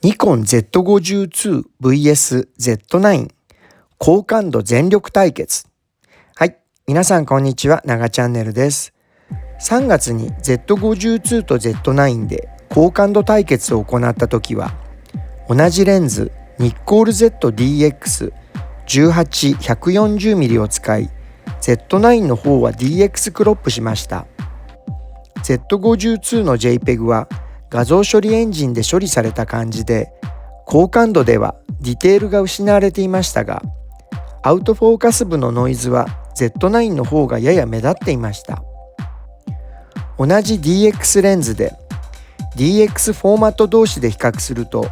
ニコン Z52vs Z9 高感度全力対決。はい、皆さんこんにちは、ながチャンネルです。3月に Z52 と Z9 で高感度対決を行った時は、同じレンズニッコール ZDX18-140mm を使い、Z9 の方は DX クロップしました。Z52 の JPEG は画像処理エンジンで処理された感じで、高感度ではディテールが失われていましたが、アウトフォーカス部のノイズは Z9 の方がやや目立っていました。同じ DX レンズで DX フォーマット同士で比較すると、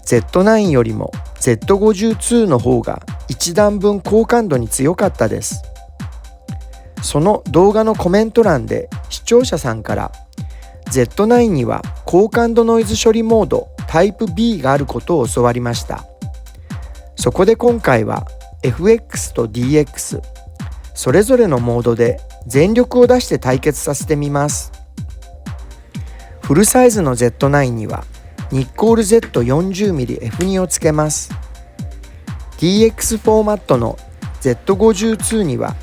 Z9 よりも Z52 の方が一段分高感度に強かったです。その動画のコメント欄で視聴者さんからZ9 には高感度ノイズ処理モードタイプ B があることを教わりました。そこで今回は FX と DX それぞれのモードで全力を出して対決させてみます。フルサイズの Z9 にはニッコール Z40mmF2 をつけます。 DX フォーマットの Z52 には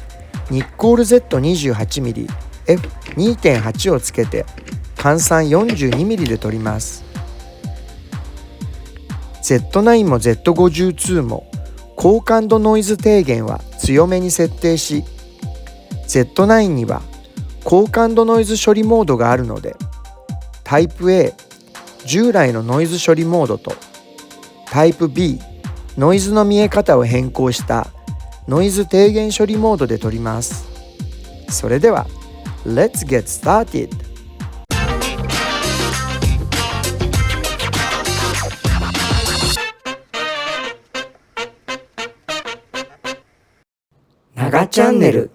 ニッコール Z28mmF2.8 をつけて換算 42mm で撮ります。 Z9 も Z52 も高感度ノイズ低減は強めに設定し、 Z9 には高感度ノイズ処理モードがあるので、タイプ A 従来のノイズ処理モードとタイプ B ノイズの見え方を変更したノイズ低減処理モードで撮ります。それでは Let's get started! ながチャンネル。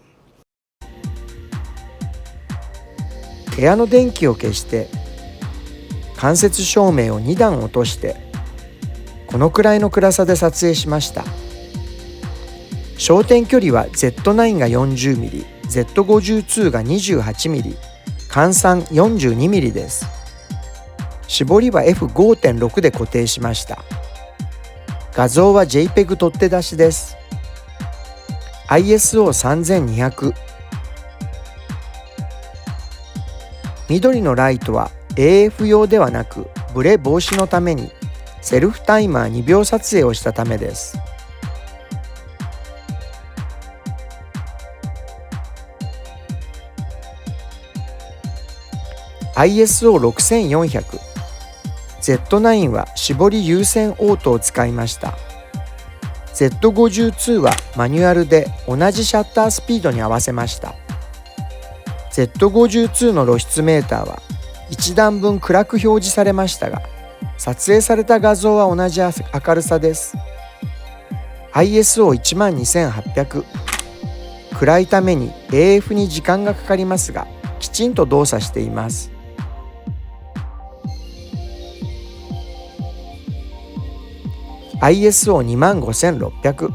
部屋の電気を消して間接照明を2段落として、このくらいの暗さで撮影しました。焦点距離は Z9 が 40mm、Z52 が 28mm、換算 42mm です。絞りは F5.6 で固定しました。画像は JPEG 取って出しです。ISO3200。緑のライトは AF 用ではなくブレ防止のためにセルフタイマー2秒撮影をしたためです。ISO6400。Z9 は絞り優先オートを使いました。Z52 はマニュアルで同じシャッタースピードに合わせました。Z52 の露出メーターは一段分暗く表示されましたが、撮影された画像は同じ明るさです。ISO12800。暗いために AF に時間がかかりますが、きちんと動作しています。ISO25600。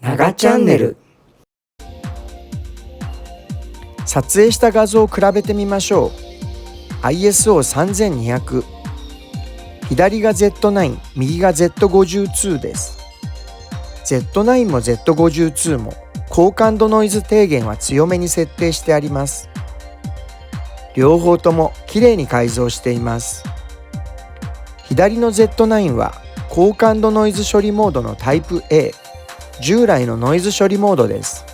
ながチャンネル。撮影した画像を比べてみましょう。ISO3200。左が Z9、右が Z52 です。Z9 も Z52 も高感度ノイズ低減は強めに設定してあります。両方ともきれいに改造しています。左の Z9 は高感度ノイズ処理モードのタイプ A、従来のノイズ処理モードです。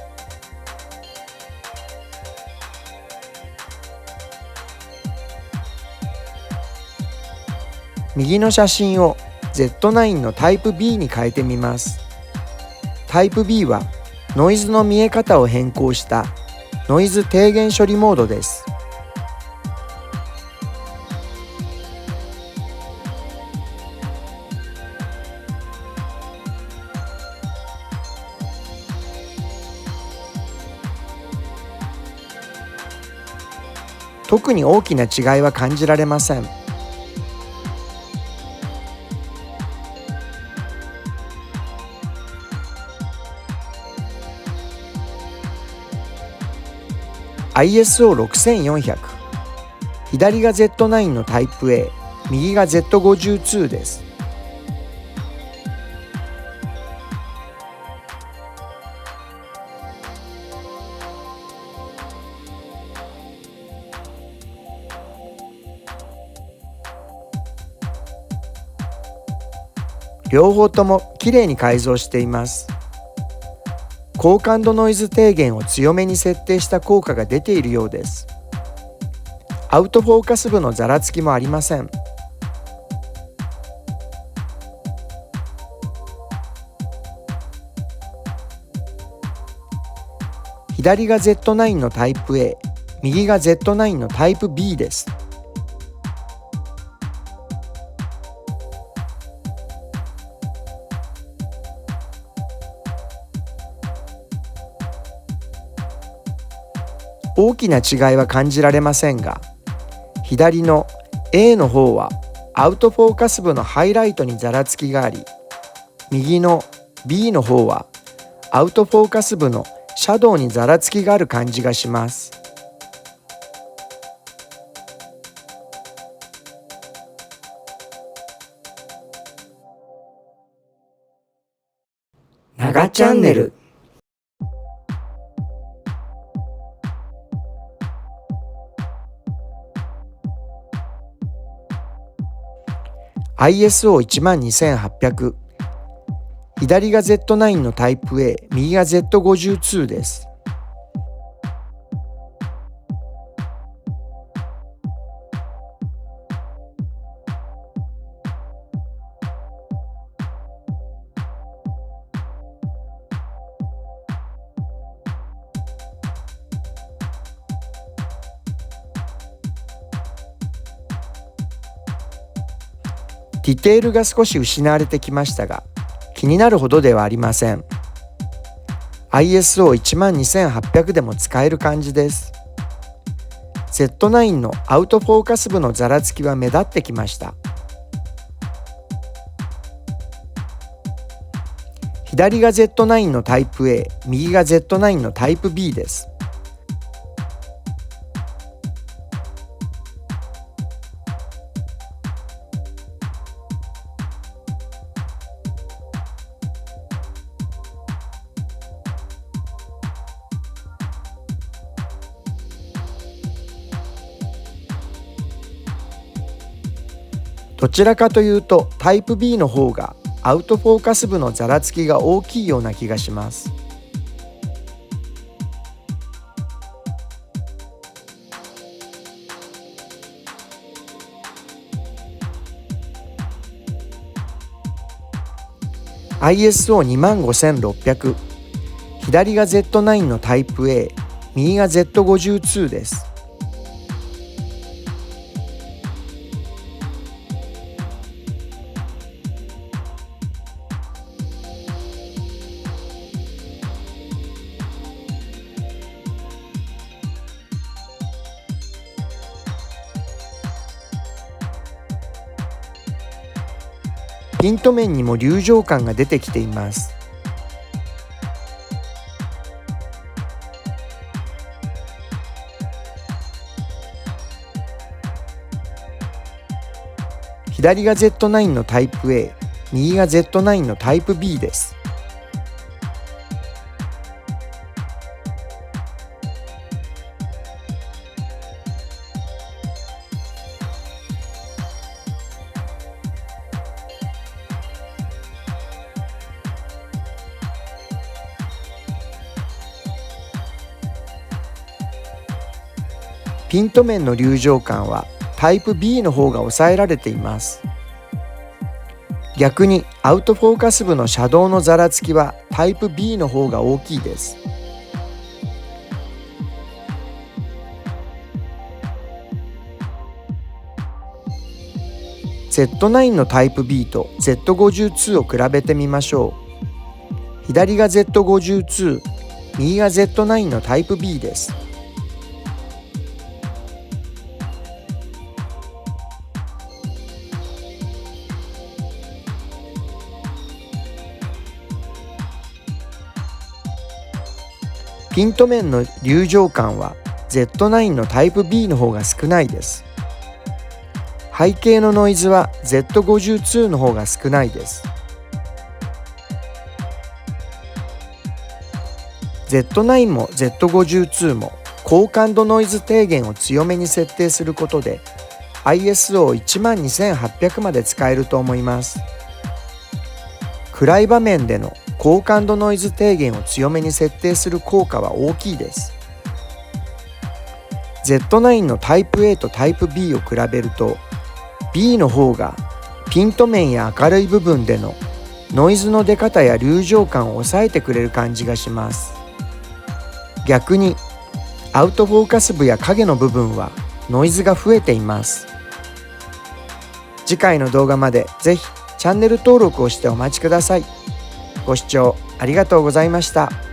右の写真を Z9 のタイプ B に変えてみます。タイプ B はノイズの見え方を変更したノイズ低減処理モードです。特に大きな違いは感じられません。ISO6400、左が Z9 のタイプ A、右が Z52 です。両方ともきれいに改造しています。高感度ノイズ低減を強めに設定した効果が出ているようです。アウトフォーカス部のざらつきもありません。左が Z9 のタイプ A、右が Z9 のタイプ B です。大きな違いは感じられませんが、左の A の方はアウトフォーカス部のハイライトにざらつきがあり、右の B の方はアウトフォーカス部のシャドウにざらつきがある感じがします。長チャンネル。ISO12800、左が Z9 のタイプ A、右が Z52 です。ディテールが少し失われてきましたが、気になるほどではありません。ISO12800 でも使える感じです。Z9 のアウトフォーカス部のざらつきは目立ってきました。左が Z9 のタイプ A、右が Z9 のタイプ B です。どちらかというとタイプ B の方がアウトフォーカス部のざらつきが大きいような気がします。ISO25600、左が Z9 のタイプ A、右が Z52 です。ピント面にも流浄感が出てきています。左が Z9 のタイプ A、右が Z9 のタイプ B です。ピント面の流浄感はタイプ B の方が抑えられています。逆にアウトフォーカス部のシャドウのざらつきはタイプ B の方が大きいです。Z9 のタイプ B と Z52 を比べてみましょう。左が Z52、右が Z9 のタイプ B です。ピント面の流浄感は Z9 のタイプ B の方が少ないです。背景のノイズは Z52 の方が少ないです。Z9 も Z52 も高感度ノイズ低減を強めに設定することで ISO12800 まで使えると思います。暗い場面での高感度ノイズ低減を強めに設定する効果は大きいです。Z9 のタイプ A とタイプ B を比べると B の方がピント面や明るい部分でのノイズの出方や流浄感を抑えてくれる感じがします。逆にアウトフォーカス部や影の部分はノイズが増えています。次回の動画までぜひチャンネル登録をしてお待ちください。ご視聴ありがとうございました。